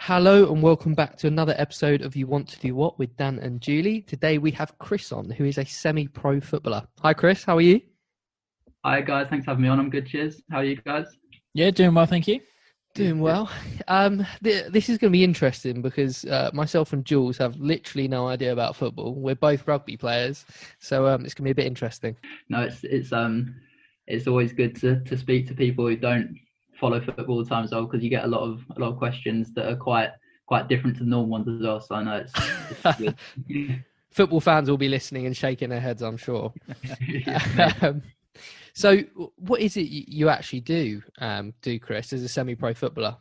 Hello and welcome back to another episode of You Want to Do What with Dan and Julie. Today we have Chris on, who is a semi-pro footballer. Hi Chris, how are you? Hi guys, thanks for having me on. I'm good, cheers. How are you guys? Yeah, doing well, thank you. Doing well. This is going to be interesting because myself and Jules have literally no idea about football. We're both rugby players, so it's going to be a bit interesting. No, it's always good to speak to people who don't follow football all the time as well, because you get a lot of questions that are quite different to the normal ones as well. So I know it's good. Football fans will be listening and shaking their heads, I'm sure. So what is it you actually do, Chris, as a semi-pro footballer?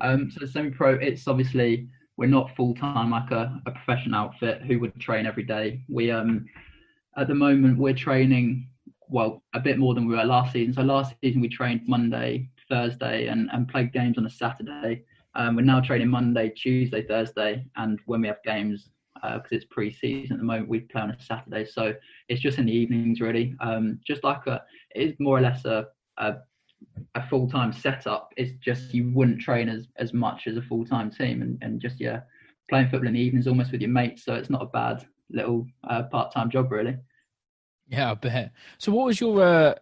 So semi-pro, it's obviously, we're not full-time like a professional outfit who would train every day. We at the moment we're training, well, a bit more than we were last season. So last season we trained Monday, Thursday and played games on a Saturday. We're now training Monday, Tuesday, Thursday, and when we have games, because it's pre-season at the moment, we play on a Saturday. So it's just in the evenings really. Just like it is more or less a full-time setup. It's just you wouldn't train as much as a full-time team, and just playing football in the evenings almost with your mates. So it's not a bad little part-time job really. Yeah, I bet. So what was your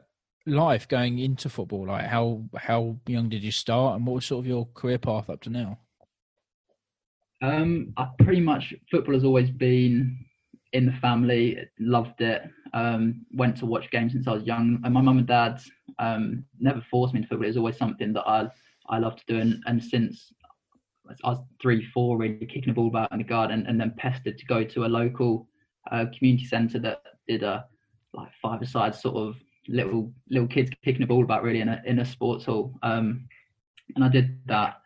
life going into football? Like how young did you start, and what was sort of your career path up to now? I pretty much, football has always been in the family. Loved it. Went to watch games since I was young, and my mum and dad never forced me into football. It was always something that I loved to do, and since I was 3-4, really kicking the ball about in the garden, and then pestered to go to a local community centre that did like five-a-side sort of little kids kicking the ball about really in a sports hall. And I did that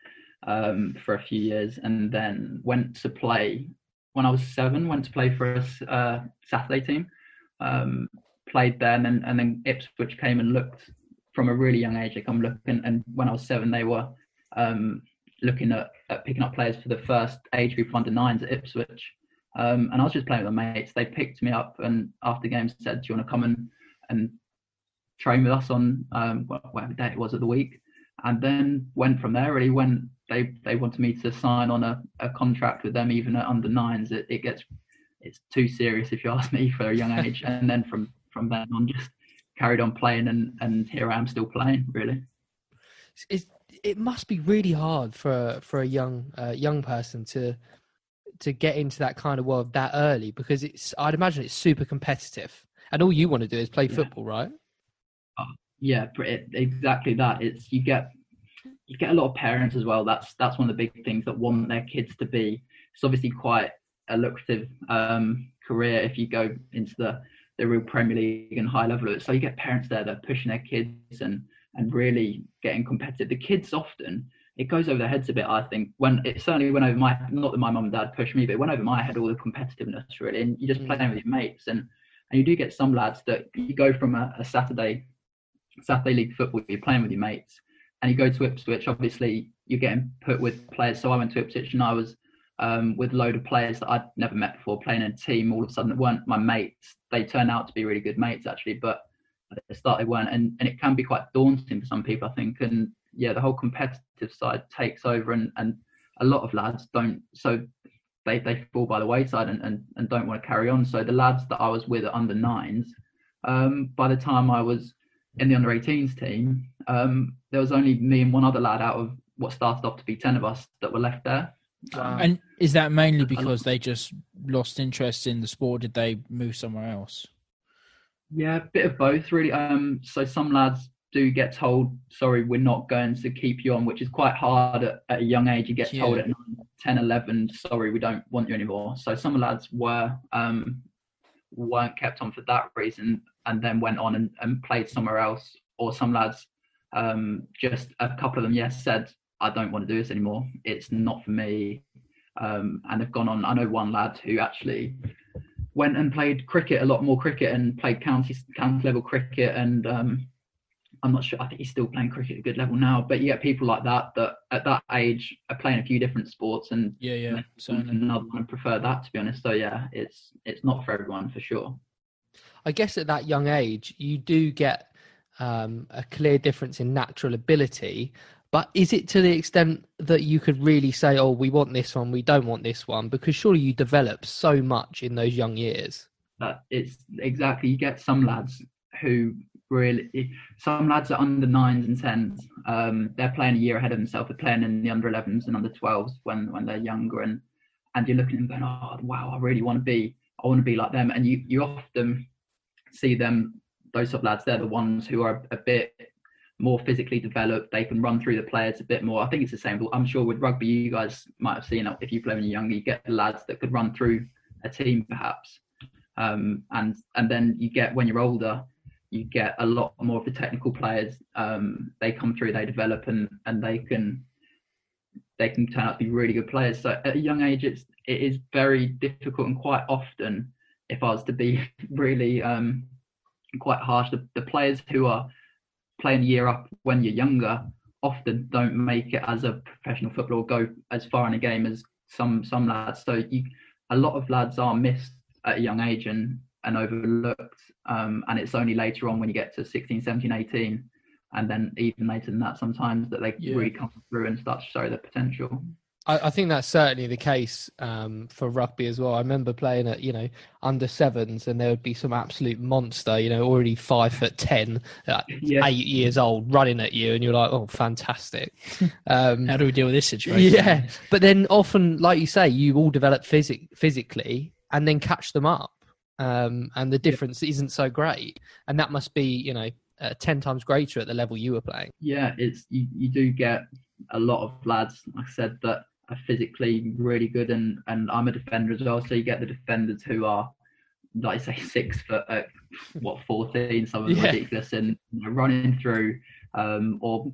for a few years, and then went to play when I was 7. Went to play for a Saturday team. Played there, and then Ipswich came and looked from a really young age. They come looking, and when I was 7, they were looking at picking up players for the first age group under 9s at Ipswich. And I was just playing with my mates. They picked me up, and after games said, "Do you want to come and train with us on whatever day it was of the week?" And then went from there really. When they wanted me to sign on a contract with them, even at under 9s, it's too serious if you ask me for a young age. And then from then on, just carried on playing, and here I am still playing really. It must be really hard for a young person to get into that kind of world that early, because I'd imagine it's super competitive, and all you want to do is play football, right? Yeah, exactly that. It's you get a lot of parents as well. That's one of the big things that want their kids to be. It's obviously quite a lucrative career if you go into the real Premier League and high level of it. So you get parents there that are pushing their kids and really getting competitive. The kids often, it goes over their heads a bit, I think. When it certainly went over not that my mum and dad pushed me, but it went over my head, all the competitiveness really. And you just playing with your mates, and you do get some lads that you go from a Saturday league football, you're playing with your mates, and you go to Ipswich, obviously you're getting put with players. So I went to Ipswich, and I was with a load of players that I'd never met before, playing in a team all of a sudden that weren't my mates. They turned out to be really good mates actually, but at the start they weren't, and it can be quite daunting for some people, I think. And yeah, the whole competitive side takes over, and a lot of lads don't, so they fall by the wayside and don't want to carry on. So the lads that I was with at under 9s, by the time I was in the under 18s team, there was only me and one other lad out of what started off to be 10 of us that were left there. And is that mainly because they just lost interest in the sport? Did they move somewhere else? Yeah, a bit of both really. So some lads do get told, sorry, we're not going to keep you on, which is quite hard at a young age. You get told at 9, 10, 11, sorry, we don't want you anymore. So some lads weren't kept on for that reason, and then went on and played somewhere else. Or some lads, just a couple of them, said, I don't want to do this anymore. It's not for me. And they've gone on. I know one lad who actually went and played cricket, a lot more cricket, and played county level cricket. And I'm not sure, I think he's still playing cricket at a good level now. But you get people like that at that age are playing a few different sports, and another one prefer that, to be honest. So yeah, it's not for everyone for sure. I guess at that young age, you do get a clear difference in natural ability, But is it to the extent that you could really say, oh, we want this one, we don't want this one? Because surely you develop so much in those young years. It's exactly, you get some lads who really, some lads are under 9s and 10s. They're playing a year ahead of themselves. They're playing in the under 11s and under 12s when they're younger, and you're looking at them going, oh wow, I really want to be like them. And you often see them, those sort of lads, they're the ones who are a bit more physically developed. They can run through the players a bit more. I think it's the same, but I'm sure with rugby, you guys might have seen it. If you play when you're younger, you get the lads that could run through a team perhaps. And then you get, when you're older, you get a lot more of the technical players. They come through, they develop, and they can turn out to be really good players. So at a young age, it is very difficult, and quite often, if I was to be really quite harsh, the players who are playing a year up when you're younger often don't make it as a professional footballer, or go as far in a game as some lads. So a lot of lads are missed at a young age and overlooked, and it's only later on when you get to 16, 17, 18, and then even later than that sometimes, that they really come through and start to show their potential. I think that's certainly the case for rugby as well. I remember playing at, under 7s, and there would be some absolute monster, already 5'10", 8 years old, running at you, and you're like, oh, fantastic. How do we deal with this situation? Yeah, but then often, like you say, you all develop physically and then catch them up, and the difference isn't so great, and that must be 10 times greater at the level you were playing. Yeah, it's you do get a lot of lads, like I said, that are physically really good, and I'm a defender as well, so you get the defenders who are, like I say, 6 foot at 14, some of them ridiculous, and running through, or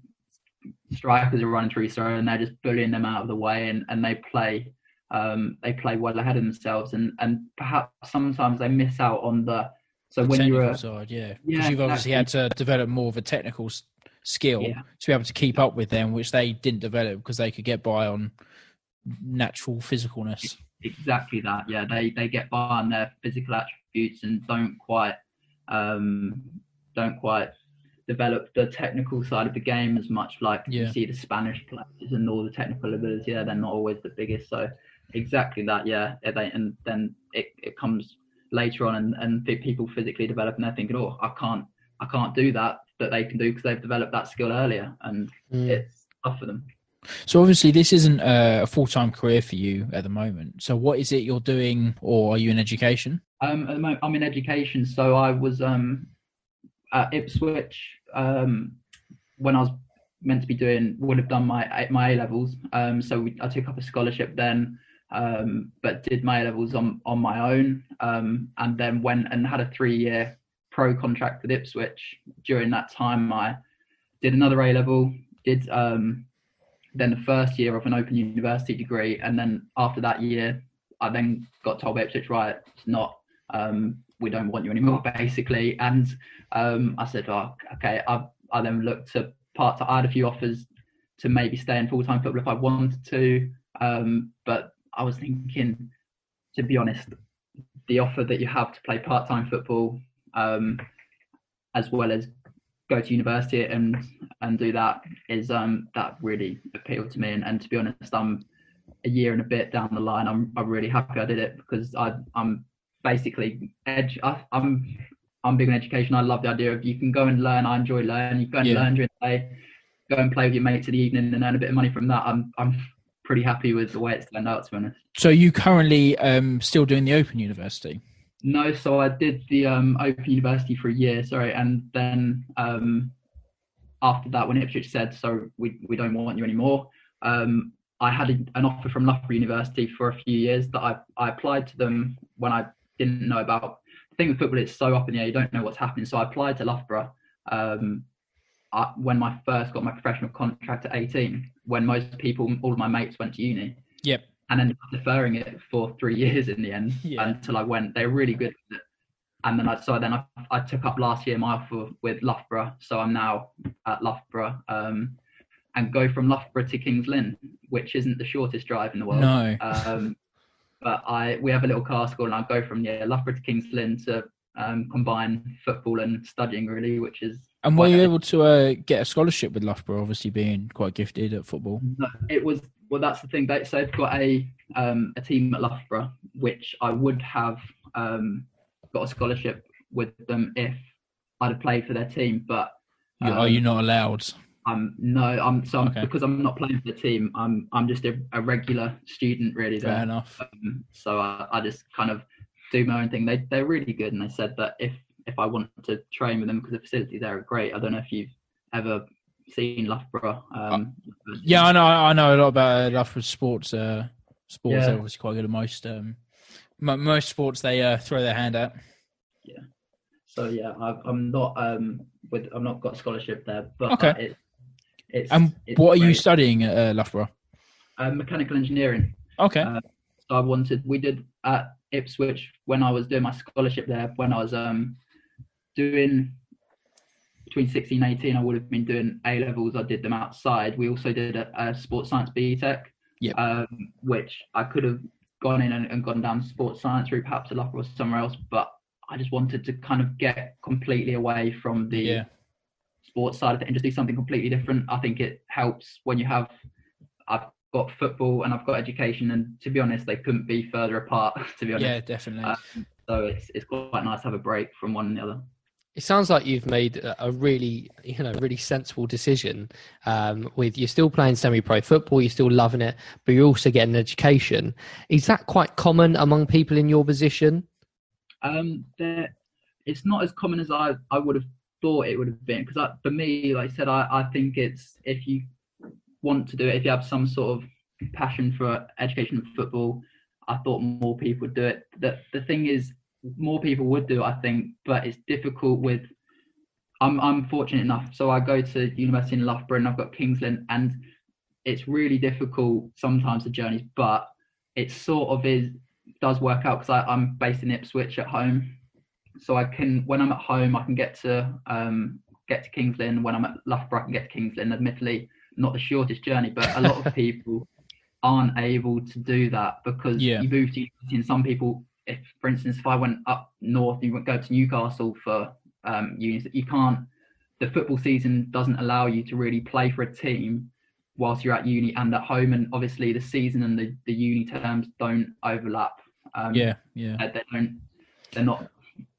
strikers are running through, and they're just bullying them out of the way, and they play well ahead of themselves, and perhaps sometimes they miss out on the when you're side, because you've obviously had to develop more of a technical skill to be able to keep up with them, which they didn't develop because they could get by on natural physicalness. Exactly that. Yeah, they get by on their physical attributes and don't quite develop the technical side of the game as much. Like you see the Spanish players and all the technical abilities. Yeah, they're not always the biggest. So exactly that. Yeah, and then it comes later on, and people physically develop, and they're thinking, oh, I can't do that they can do because they've developed that skill earlier, and it's tough for them. So obviously this isn't a full-time career for you at the moment. So what is it you're doing, or are you in education? At the moment, I'm in education. So I was at Ipswich when I was meant to be would have done my A-levels. So I took up a scholarship then, but did my A-levels on my own, and then went and had a 3-year pro contract with Ipswich. During that time, I did another A-level, did then the first year of an open university degree, and then after that year, I then got told by Ipswich, right, it's not, we don't want you anymore, basically. And I said, oh, okay. I then looked to part-time. I had a few offers to maybe stay in full-time football if I wanted to, but I was thinking, to be honest, the offer that you have to play part-time football, as well as go to university and do that, is that really appealed to me. And to be honest, I'm a year and a bit down the line. I'm really happy I did it, because I'm basically I'm big on education. I love the idea of you can go and learn. I enjoy learning. You go and learn during the day, go and play with your mates in the evening, and earn a bit of money from that. I'm pretty happy with the way it's turned out, to be honest. So you currently still doing the Open University? No, so I did the Open University for a year, and then after that, when Ipswich said, so we don't want you anymore, I had an offer from Loughborough University for a few years that I applied to them when I didn't know about. The thing with football, it's so up in the air, you don't know what's happening. So I applied to Loughborough when I first got my professional contract at 18, when most people, all of my mates went to uni. Yep. And ended up deferring it for 3 years in the end, until I went. They were really good at it. And then I took up last year my offer with Loughborough. So I'm now at Loughborough, and go from Loughborough to Kings Lyn, which isn't the shortest drive in the world. No. But we have a little car school, and I go from Loughborough to Kings Lyn to combine football and studying really, which is. And were you able to get a scholarship with Loughborough, obviously being quite gifted at football? No, it was, well, that's the thing. So they've got a team at Loughborough, which I would have got a scholarship with them if I'd have played for their team. But are you not allowed? Because I'm not playing for the team. I'm just a regular student really. Fair enough. So I just kind of do my own thing. They're really good, and they said that if I want to train with them, because the facilities there are great. I don't know if you've ever seen Loughborough. Yeah, I know a lot about Loughborough sports. They're obviously quite good at most sports. They throw their hand at. Yeah. So yeah, I'm not got a scholarship there, but okay. It's what are great. you studying at Loughborough? Mechanical engineering. Okay. So we did at Ipswich when I was doing my scholarship there. When I was doing between 16 and 18, I would have been doing A levels. I did them outside. We also did a sports science BTEC, which I could have gone in and gone down sports science route, perhaps at Loughborough or somewhere else. But I just wanted to kind of get completely away from the sports side of it and just do something completely different. I think it helps when I've got football and I've got education, and to be honest, they couldn't be further apart. To be honest, yeah, definitely. So it's quite nice to have a break from one and the other. It sounds like you've made a really sensible decision. With you're still playing semi-pro football, you're still loving it, but you're also getting an education. Is that quite common among people in your position? It's not as common as I would have thought it would have been, because for me, like I said, I think it's, if you want to do it, if you have some sort of passion for education and football, I thought more people would do it. The thing is, more people would do it, I think, but it's difficult with. I'm fortunate enough, so I go to university in Loughborough and I've got Kings Lyn, and it's really difficult sometimes, the journeys, but it sort of does work out, because I'm based in Ipswich at home, so I can, when I'm at home, I can get to Kings Lyn. When I'm at Loughborough, I can get to Kings Lyn. Admittedly, not the shortest journey, but a lot of people aren't able to do that because you move to university, and some people, if for instance, if I went up north, you would go to Newcastle for uni, you can't. The football season doesn't allow you to really play for a team whilst you're at uni and at home, and obviously the season and the uni terms don't overlap. They're not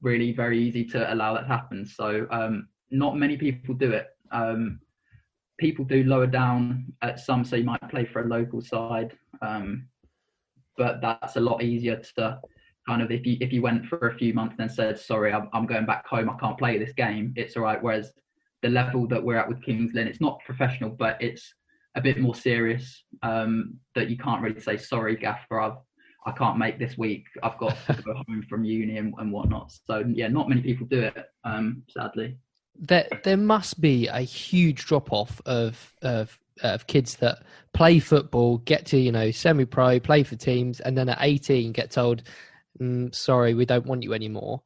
really very easy to allow that to happen. So not many people do it. People do lower down at some, so you might play for a local side, but that's a lot easier to kind of, if you went for a few months and then said, sorry, I'm going back home, I can't play this game, it's all right. Whereas the level that we're at with Kings Lyn, it's not professional, but it's a bit more serious, that you can't really say, sorry, Gaffer, I can't make this week, I've got to go home from uni and whatnot. So yeah, not many people do it, sadly. There must be a huge drop off of kids that play football, get to semi-pro, play for teams, and then at 18 get told, sorry, we don't want you anymore.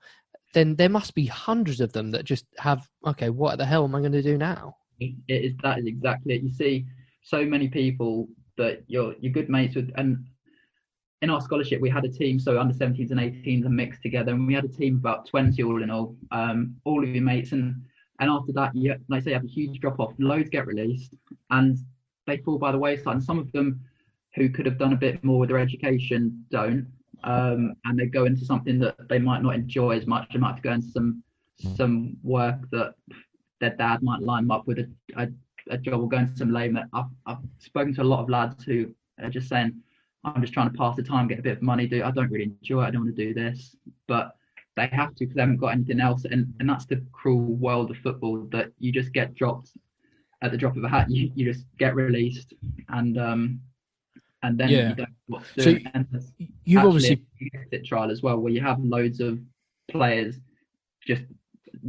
Then there must be hundreds of them that just have, okay, what the hell am I going to do now? That is exactly it. You see so many people that you're good mates with, and in our scholarship we had a team, so under 17s and 18s are mixed together, and we had a team of about 20 all in all of your mates, and after that, like I say, you have a huge drop off. Loads get released and they fall by the wayside, and some of them who could have done a bit more with their education don't, and they go into something that they might not enjoy as much. They might have to go into some work that their dad might line them up with a job, or go into some labour. I've spoken to a lot of lads who are just saying, I'm just trying to pass the time, get a bit of money, I don't really enjoy it, I don't want to do this, but they have to because they haven't got anything else, and that's the cruel world of football, that you just get dropped at the drop of a hat. You just get released, and then you don't know what to do. So and you've obviously an exit trial as well, where you have loads of players, just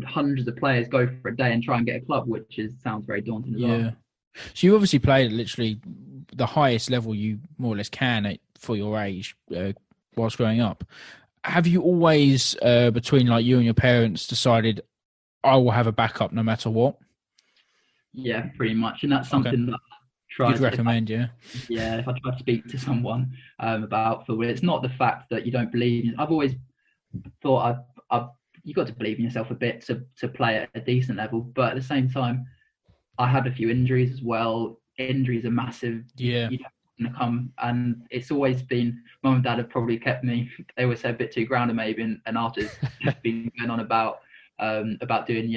hundreds of players go for a day and try and get a club, which sounds very daunting as well. So you obviously played at literally the highest level you more or less can for your age whilst growing up. Have you always, between like you and your parents, decided I will have a backup no matter what? Yeah, pretty much, and that's something that I try to recommend. If I try to speak to someone about football, it's not the fact that you don't believe. I've always thought I've you got to believe in yourself a bit to play at a decent level. But at the same time, I had a few injuries as well. Injuries are massive. Yeah. You don't want to come, and it's always been, mum and dad have probably kept me, they always say, a bit too grounded maybe, and Arthur's been going on about doing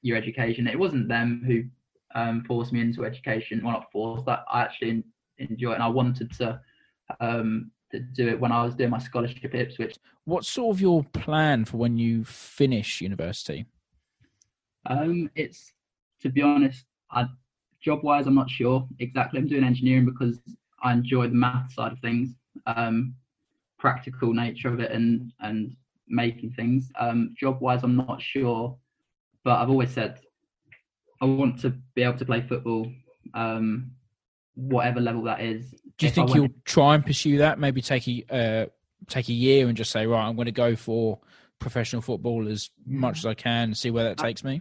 your education. It wasn't them who forced me into education. Well, not forced, but I actually enjoy it, and I wanted to do it when I was doing my scholarship at Ipswich. What's sort of your plan for when you finish university? It's, to be honest, job-wise, I'm not sure exactly. I'm doing engineering because I enjoy the math side of things, practical nature of it, and making things. Job-wise, I'm not sure, but I've always said I want to be able to play football, whatever level that is. Do you think you'll try and pursue that? Maybe take a year and just say, right, I'm going to go for professional football as much as I can and see where that takes me?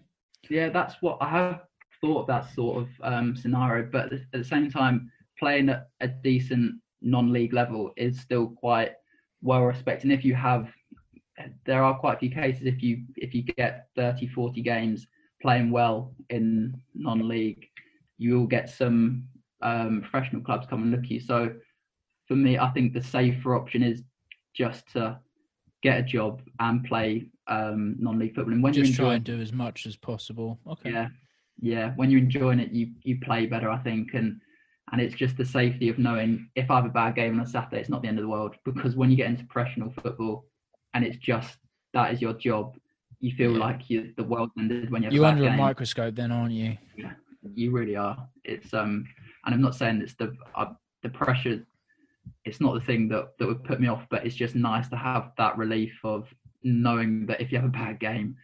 Yeah, that's what I have thought, that sort of scenario. But at the same time, playing at a decent non-league level is still quite well respected. And there are quite a few cases, if you get 30, 40 games playing well in non-league, you will get some professional clubs come and look at you. So for me, I think the safer option is just to get a job and play non-league football. And when just try and do as much as possible. Okay. Yeah. When you're enjoying it, you play better, I think, and it's just the safety of knowing if I have a bad game on a Saturday, it's not the end of the world. Because when you get into professional football and it's just that is your job, you feel like the world's ended when you're under a microscope, then, aren't you? Yeah, you really are. It's and I'm not saying it's the pressure. It's not the thing that would put me off, but it's just nice to have that relief of knowing that if you have a bad game,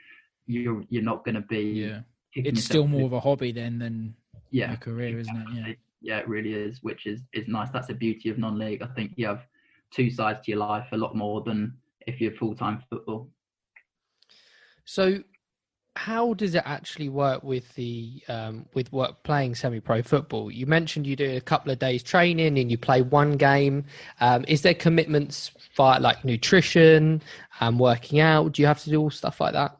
you're not going to be. Yeah, it's still more of a hobby than a career, isn't it? Yeah, it really is, which is nice. That's the beauty of non-league. I think you have two sides to your life a lot more than if you're full-time football. So, how does it actually work with playing semi-pro football? You mentioned you do a couple of days training and you play one game. Is there commitments via like nutrition and working out? Do you have to do all stuff like that?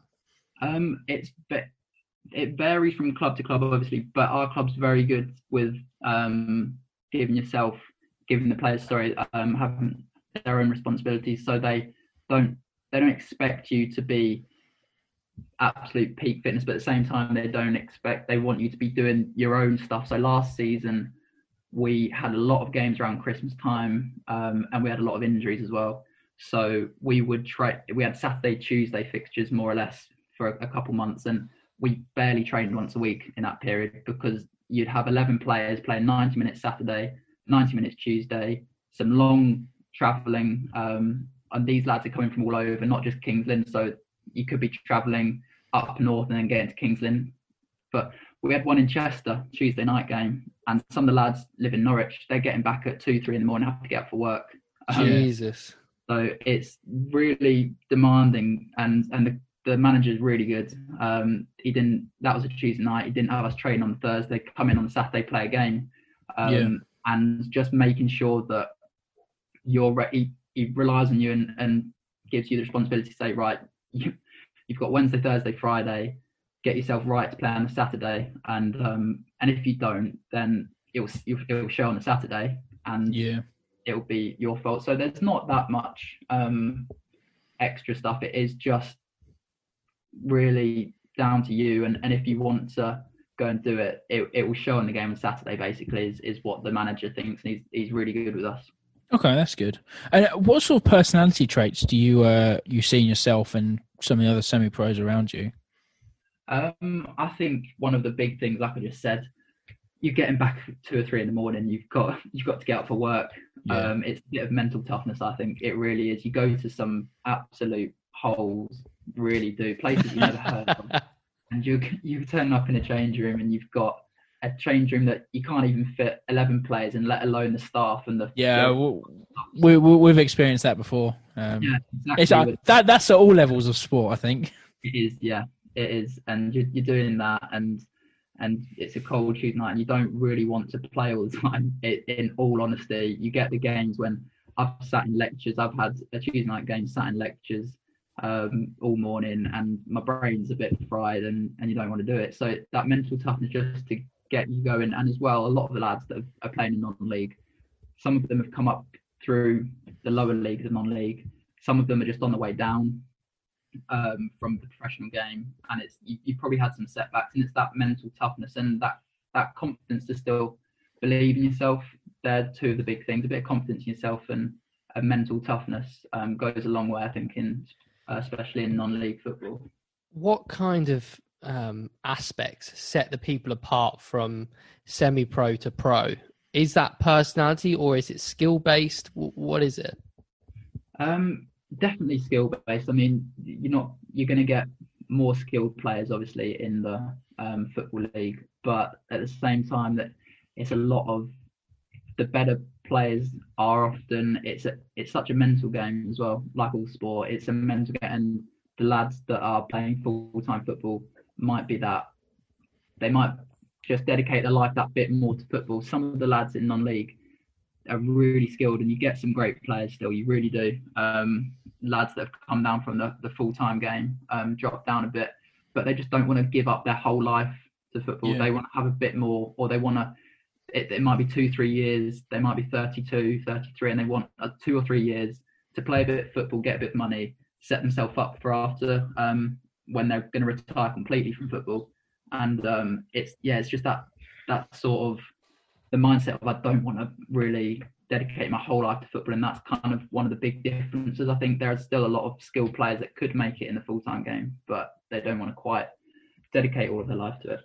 It varies from club to club, obviously, but our club's very good with giving the players, having their own responsibilities. So they don't expect you to be absolute peak fitness, but at the same time they want you to be doing your own stuff. So last season we had a lot of games around Christmas time, and we had a lot of injuries as well. So we had Saturday, Tuesday fixtures more or less for a couple months, and we barely trained once a week in that period because you'd have 11 players playing 90 minutes Saturday, 90 minutes Tuesday, some long travelling, and these lads are coming from all over, not just Kings Lyn, so you could be travelling up north and then getting to Kings Lyn. But we had one in Chester, Tuesday night game, and some of the lads live in Norwich. They're getting back at 2, 3 in the morning, have to get up for work. Jesus. So it's really demanding, and the manager's really good. That was a Tuesday night. He didn't have us train on Thursday, come in on Saturday, play a game. And just making sure that you're ready. He relies on you and gives you the responsibility to say, right, you've got Wednesday, Thursday, Friday, get yourself right to play on a Saturday. And if you don't, then it will show on a Saturday, and it'll be your fault. So there's not that much extra stuff. It is just really down to you, and if you want to go and do it, it will show in the game on Saturday, basically, is what the manager thinks, and he's really good with us. Okay, that's good. And what sort of personality traits do you see in yourself and some of the other semi-pros around you? I think one of the big things, like I just said, you're getting back at 2 or 3 in the morning. You've got to get up for work. It's a bit of mental toughness, I think. It really is. You go to some absolute holes, really do, places you never heard of, and you turn up in a change room and you've got a change room that you can't even fit 11 players in, let alone the staff and the we've experienced that before. Exactly. That's at all levels of sport, I think. It is, and you're doing that, and it's a cold Tuesday night, and you don't really want to play all the time. In all honesty, you get the games when I've sat in lectures. I've had a Tuesday night game, sat in lectures, all morning, and my brain's a bit fried, and you don't want to do it. So that mental toughness just to get you going. And as well, a lot of the lads that are playing in non-league, some of them have come up through the lower leagues of non-league. Some of them are just on the way down from the professional game, and it's you probably had some setbacks, and it's that mental toughness and that confidence to still believe in yourself. They're two of the big things. A bit of confidence in yourself and a mental toughness goes a long way, I think, especially in non-league football. What kind of aspects set the people apart from semi-pro to pro? Is that personality, or is it skill-based? What is it? Definitely skill-based. I mean, you're going to get more skilled players, obviously, in the football league, but at the same time, that it's a lot of the better players are often. It's such a mental game as well. Like all sport, it's a mental game, and the lads that are playing full-time football might be that they might just dedicate their life that bit more to football. Some of the lads in non-league are really skilled, and you get some great players still. You really do. Lads that have come down from the full-time game drop down a bit, but they just don't want to give up their whole life to football. They want to have a bit more, or they want to. It might be 2-3 years. They might be 32, 33, and they want 2 or 3 years to play a bit of football, get a bit of money, set themselves up for after when they're going to retire completely from football. And it's just that sort of the mindset of I don't want to really dedicate my whole life to football, and that's kind of one of the big differences. I think there are still a lot of skilled players that could make it in the full-time game, but they don't want to quite dedicate all of their life to it.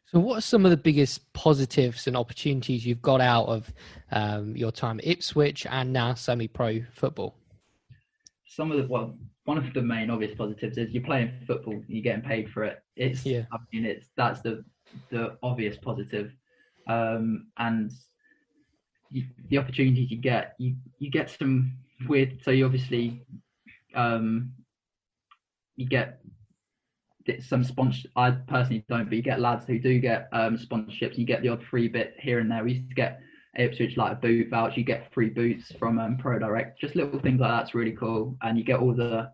So what are some of the biggest positives and opportunities you've got out of your time at Ipswich and now semi-pro football? One of the main obvious positives is you're playing football, you're getting paid for it. That's the obvious positive. And the opportunities you get some weird. So you obviously you get some sponsor. I personally don't, but you get lads who do get sponsorships. You get the odd free bit here and there. We used to get Ipswich like a boot voucher. You get free boots from Pro Direct. Just little things like that's really cool. And you get all the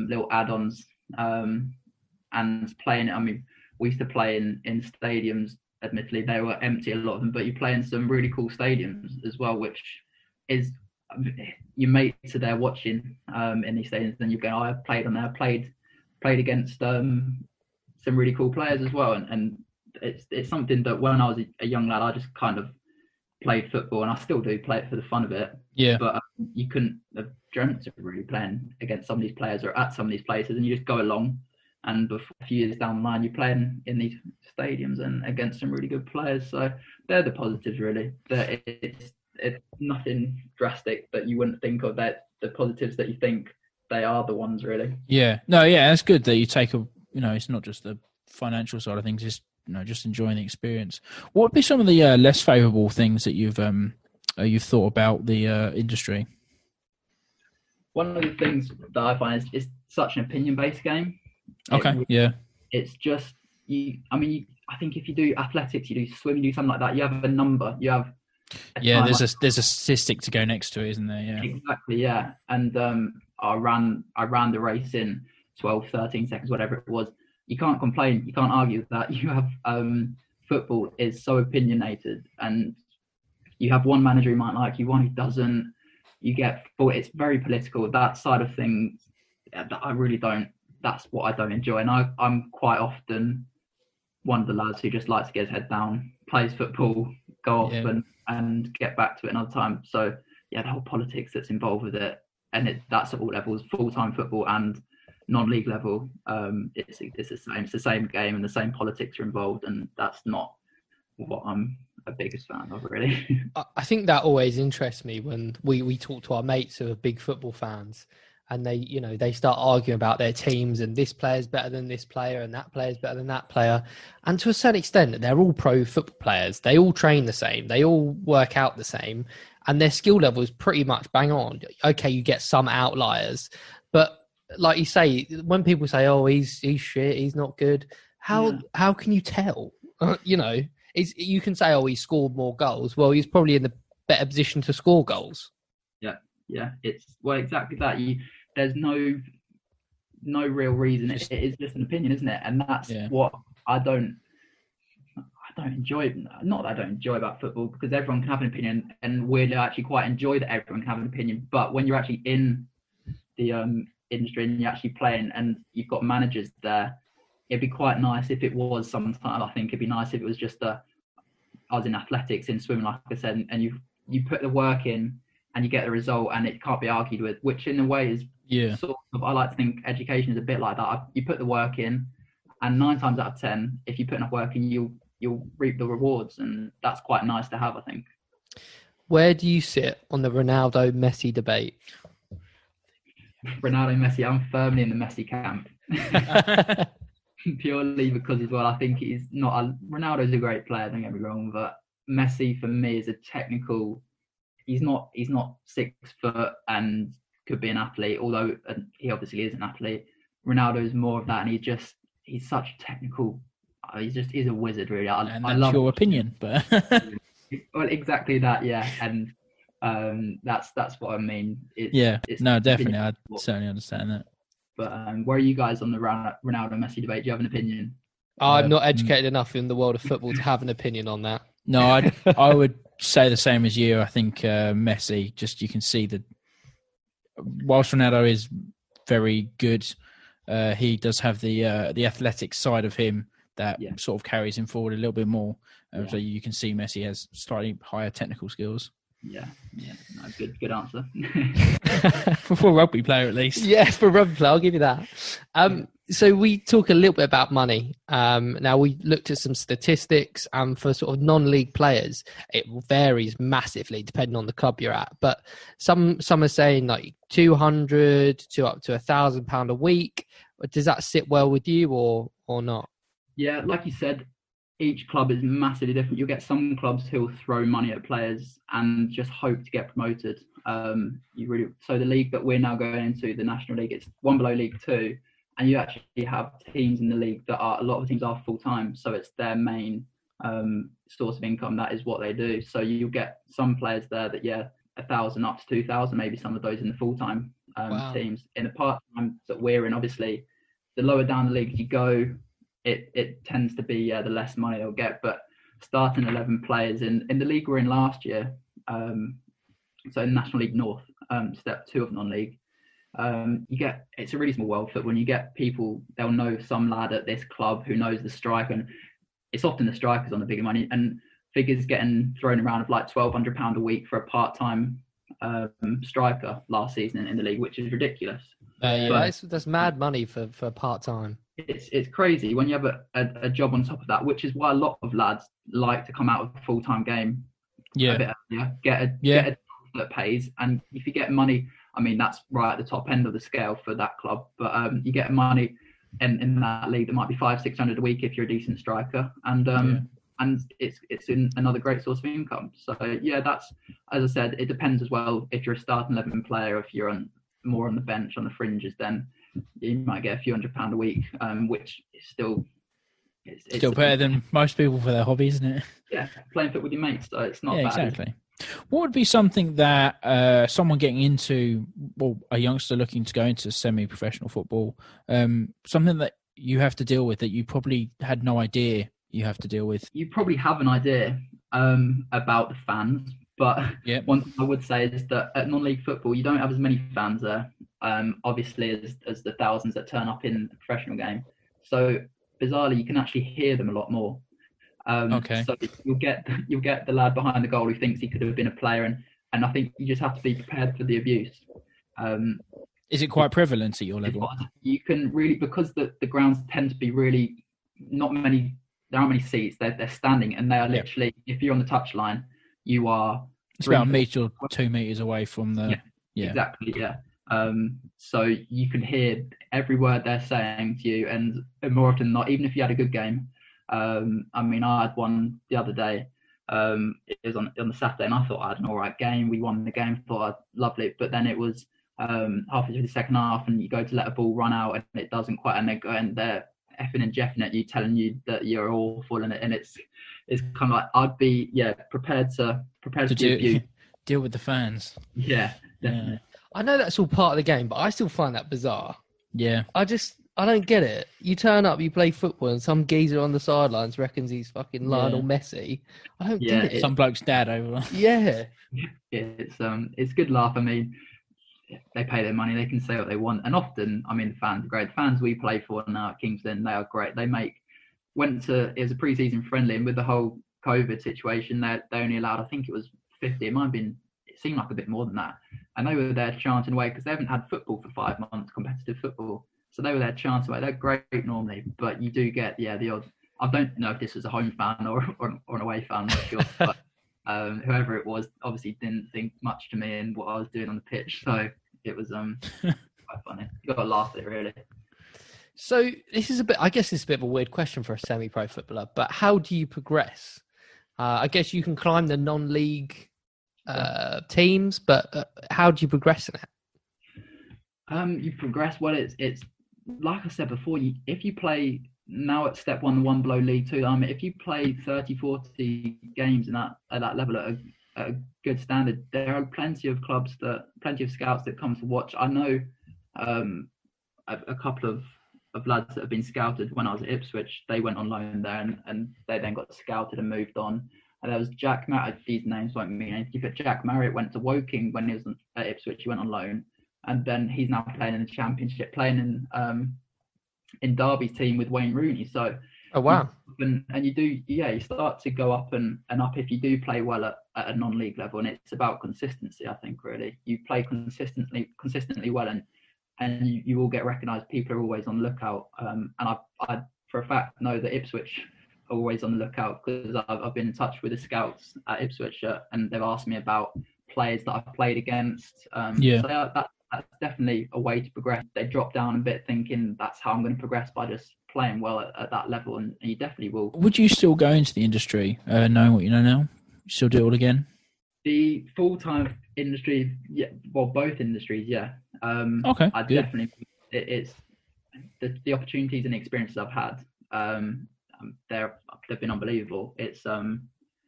little add-ons and playing it. I mean, we used to play in stadiums. Admittedly, they were empty, a lot of them, but you play in some really cool stadiums as well, which is your mates are there watching in these stadiums. Then you go, I played on there, played against some really cool players as well, and it's something that when I was a young lad, I just kind of played football, and I still do play it for the fun of it. Yeah. But you couldn't have dreamt of really playing against some of these players or at some of these places, and you just go along. And before a few years down the line, you're playing in these stadiums and against some really good players. So they're the positives, really. It's nothing drastic that you wouldn't think of. That the positives that you think they are the ones, really. Yeah. No, yeah, that's good that you take it's not just the financial side of things, just enjoying the experience. What would be some of the less favourable things that you've thought about the industry? One of the things that I find is such an opinion-based game. Okay. It's just I think if you do athletics, you do swimming, you do something like that, you have a number. You have there's a statistic to go next to it, isn't there? Yeah. Exactly. Yeah. And I ran the race in 12, 13 seconds, whatever it was. You can't complain. You can't argue with that. You have football is so opinionated, and you have one manager who might like you, one who doesn't. It's very political. That side of things, I really don't. That's what I don't enjoy. And I'm quite often one of the lads who just likes to get his head down, plays football, go off and get back to it another time. So the whole politics that's involved with it, and that's at all levels, full-time football and non-league level. It's the same. It's the same game, and the same politics are involved, and that's not what I'm a biggest fan of, really. I think that always interests me when we talk to our mates who are big football fans. And they start arguing about their teams, and this player's better than this player, and that player's better than that player. And to a certain extent, they're all pro football players. They all train the same. They all work out the same, and their skill level is pretty much bang on. Okay, you get some outliers, but like you say, when people say, "Oh, he's shit, he's not good," how can you tell? You can say, "Oh, he scored more goals." Well, he's probably in the better position to score goals. Yeah, it's exactly that. there's no real reason. It is just an opinion, isn't it? And that's what I don't enjoy. Not that I don't enjoy about football, because everyone can have an opinion, and weirdly I actually quite enjoy that everyone can have an opinion. But when you're actually in the industry and you're actually playing and you've got managers there, it'd be quite nice if it was sometimes. I think it'd be nice if it was just I was in athletics, in swimming, like I said, and you put the work in and you get the result, and it can't be argued with, which in a way is sort of, I like to think education is a bit like that. You put the work in, and 9 times out of 10, if you put enough work in, you'll reap the rewards, and that's quite nice to have, I think. Where do you sit on the Ronaldo Messi debate? Ronaldo Messi, I'm firmly in the Messi camp. Purely because as well, I think he's not Ronaldo's a great player, don't get me wrong, but Messi for me is a technical. He's not 6 foot and could be an athlete, although he obviously is an athlete. Ronaldo is more of that, and he's such a technical. He's a wizard, really. And I that's love your opinion, but well, exactly that, yeah. And that's what I mean. No, definitely, I certainly understand that. But where are you guys on the Ronaldo Messi debate? Do you have an opinion? I'm not educated enough in the world of football to have an opinion on that. No, I would say the same as you. I think Messi, just you can see that whilst Ronaldo is very good, he does have the athletic side of him that sort of carries him forward a little bit more. So you can see Messi has slightly higher technical skills. Yeah. No, good answer. For a rugby player, at least. Yeah, for a rugby player, I'll give you that. So we talk a little bit about money. Now, we looked at some statistics, and for sort of non-league players, it varies massively depending on the club you're at. But some are saying like 200 to up to £1,000 a week. Does that sit well with you or not? Yeah, like you said, each club is massively different. You'll get some clubs who'll throw money at players and just hope to get promoted. So the league that we're now going into, the National League, it's one below League Two, and you actually have teams in the league that a lot of teams are full time. So it's their main source of income. That is what they do. So you get some players there that 1,000 up to 2,000, maybe some of those in the full time teams. In the part time that we're in, obviously, the lower down the leagues you go, it tends to be the less money they'll get. But starting 11 players in the league we're in last year, so in National League North, step 2 of non-league, it's a really small world. But when you get people, they'll know some lad at this club who knows the striker, and it's often the strikers on the bigger money, and figures getting thrown around of like £1,200 a week for a part-time striker last season in the league, which is ridiculous. That's mad money for part-time. It's crazy when you have a job on top of that, which is why a lot of lads like to come out of a full-time game a bit earlier, get a job that pays. And if you get money, I mean, that's right at the top end of the scale for that club, but you get money in that league that might be $500-600 a week if you're a decent striker, and it's in another great source of income. So that's, as I said, it depends as well. If you're a starting 11 player, if you're more on the bench, on the fringes, then you might get a few £100 a week, which is still better than most people for their hobby, isn't it? Yeah, playing foot with your mates, so it's not bad. Exactly. What would be something that someone getting into, well, a youngster looking to go into semi-professional football, something that you have to deal with that you probably had no idea you have to deal with? You probably have an idea about the fans, but one thing I would say is that at non-league football, you don't have as many fans there, obviously, as the thousands that turn up in a professional game. So bizarrely, you can actually hear them a lot more. So you'll get the lad behind the goal who thinks he could have been a player, and I think you just have to be prepared for the abuse. Is it quite prevalent at your level? You can really, because the grounds tend to be really not many. There aren't many seats. They're standing, and they are literally. If you're on the touchline, you are. It's about a metre or 2 meters away from the. Yeah. Exactly. Yeah. So you can hear every word they're saying to you, and more often than not, even if you had a good game. I mean, I had one the other day. It was on the Saturday, and I thought I had an all right game. We won the game, thought I'd lovely, but then it was halfway through the second half, and you go to let a ball run out, and it doesn't quite, and they're effing and jeffing at you, telling you that you're awful, and it's kind of like I'd be prepared to deal with the fans. Yeah, definitely. I know that's all part of the game, but I still find that bizarre. Yeah. I don't get it. You turn up, you play football, and some geezer on the sidelines reckons he's fucking Lionel Messi. I don't get it. Some bloke's dad over. Yeah. It's good laugh. I mean, they pay their money, they can say what they want, and often, I mean, the fans are great. The fans we play for now at Kings Lyn, they are great. It was a pre-season friendly, and with the whole COVID situation, they only allowed, I think it was 50. It seemed like a bit more than that, and they were there chanting away because they haven't had football for 5 months, competitive football. So they were there chanting away. They're great normally, but you do get the odd. I don't know if this was a home fan or an away fan, I'm not sure, but whoever it was obviously didn't think much to me and what I was doing on the pitch. So it was quite funny. You got to laugh at it, really. So this is I guess this is a bit of a weird question for a semi-pro footballer, but how do you progress? I guess you can climb the non-league teams, but how do you progress in it? You progress well. It's like I said before. If you play now at step one below League Two, if you play 30, 40 games at that level at a good standard, there are plenty of scouts that come to watch. I know a couple of lads that have been scouted when I was at Ipswich. They went on loan there and they then got scouted and moved on. And there was Jack Marriott. These names won't mean anything, but Jack Marriott went to Woking when he was at Ipswich. He went on loan, and then he's now playing in the Championship, playing in Derby's team with Wayne Rooney. So, oh wow! And you start to go up and up if you do play well at a non-league level, and it's about consistency. I think really, you play consistently well, and you will get recognised. People are always on the lookout, and I for a fact know that Ipswich are always on the lookout because I've been in touch with the scouts at Ipswich, and they've asked me about players that I've played against. So that's definitely a way to progress. They drop down a bit thinking that's how I'm going to progress by just playing well at that level, and you definitely will. Would you still go into the industry knowing what you know now? Still do it all again? The full-time industry, yeah, well, both industries, yeah. Okay, I definitely, it's the opportunities and the experiences I've had. They've been unbelievable. It's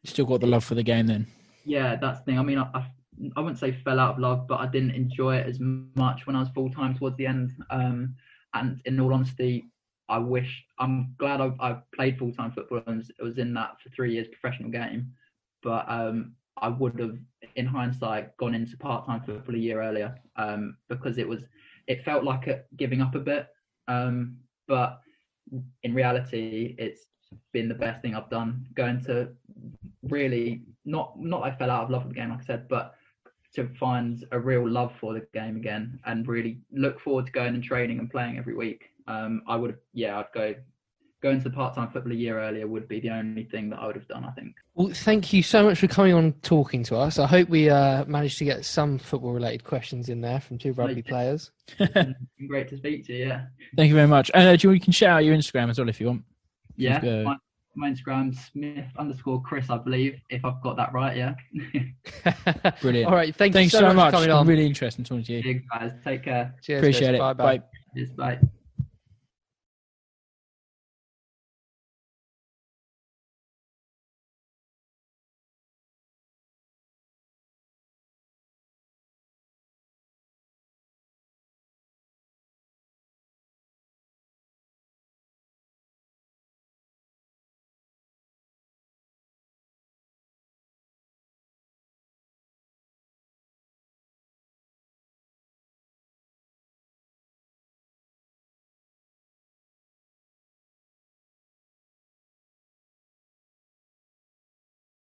still got the love for the game then. Yeah, that's the thing. I mean, I wouldn't say fell out of love, but I didn't enjoy it as much when I was full-time towards the end. And in all honesty, I'm glad I played full-time football and was in that for 3 years professional game. But I would have, in hindsight, gone into part-time football a year earlier because it felt like giving up a bit. But in reality, it's been the best thing I've done. Going to really, not I fell out of love with the game, like I said, but to find a real love for the game again and really look forward to going and training and playing every week. I'd go into part-time football a year earlier would be the only thing that I would have done, I think. Well, thank you so much for coming on and talking to us. I hope we managed to get some football-related questions in there from two rugby players. Great to speak to you, yeah. Thank you very much. You can shout out your Instagram as well if you want. Yeah, my Instagram's Smith_Chris, I believe, if I've got that right, yeah. Brilliant. All right, thanks so much much for coming on. Really interesting talking to you. Yeah, guys, take care. Cheers. Appreciate it. Bye. Cheers, bye.